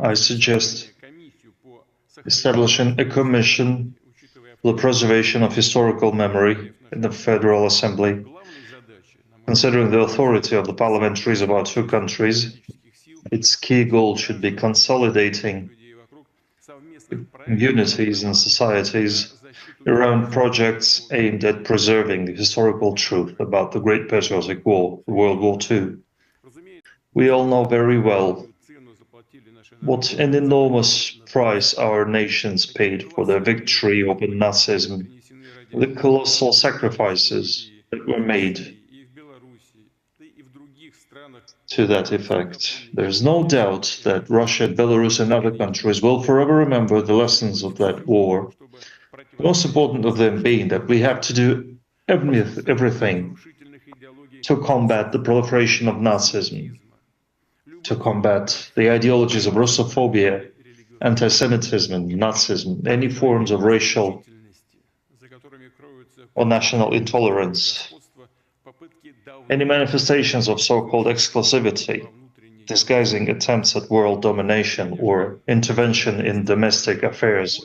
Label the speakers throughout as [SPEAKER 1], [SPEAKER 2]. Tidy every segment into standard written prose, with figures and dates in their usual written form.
[SPEAKER 1] I suggest establishing a commission for the preservation of historical memory in the Federal Assembly. Considering the authority of the parliamentaries of our two countries, its key goal should be consolidating communities and societies around projects aimed at preserving the historical truth about the Great Patriotic War, World War II. We all know very well what an enormous price our nations paid for their victory over Nazism, the colossal sacrifices that were made to that effect. There is no doubt that Russia, Belarus and other countries will forever remember the lessons of that war. The most important of them being that we have to do everything to combat the proliferation of Nazism, to combat the ideologies of Russophobia, Anti-Semitism and Nazism, any forms of racial or national intolerance, any manifestations of so-called exclusivity, disguising attempts at world domination or intervention in domestic affairs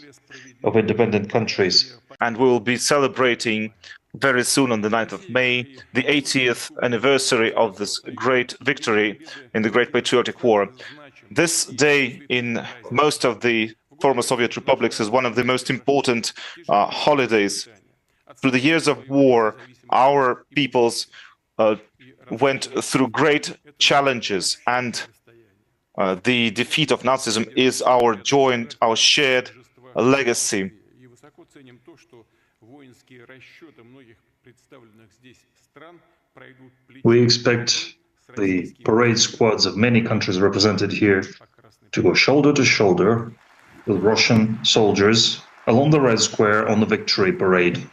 [SPEAKER 1] of independent countries.
[SPEAKER 2] And we will be celebrating very soon on the 9th of May, the 80th anniversary of this great victory in the Great Patriotic War. This day in most of the former Soviet republics is one of the most important holidays. Through the years of war, our peoples went through great challenges, and the defeat of Nazism is our joint, our shared legacy.
[SPEAKER 1] We expect the parade squads of many countries represented here to go shoulder to shoulder with Russian soldiers along the Red Square on the Victory Parade.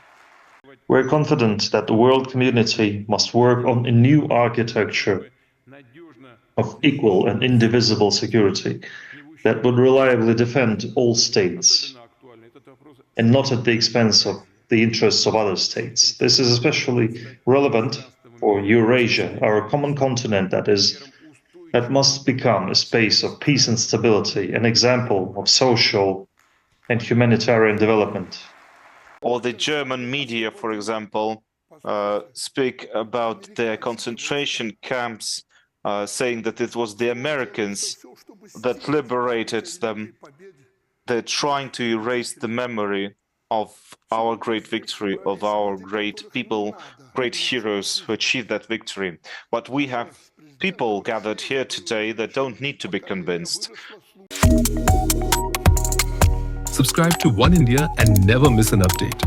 [SPEAKER 1] We're confident that the world community must work on a new architecture of equal and indivisible security that would reliably defend all states and not at the expense of the interests of other states. This is especially relevant for Eurasia, our common continent that must become a space of peace and stability, an example of social and humanitarian development.
[SPEAKER 2] Or the German media, for example, speak about their concentration camps, saying that it was the Americans that liberated them. They're trying to erase the memory of our great victory, of our great people, great heroes who achieved that victory. But we have people gathered here today that don't need to be convinced.
[SPEAKER 3] Subscribe to One India and never miss an update.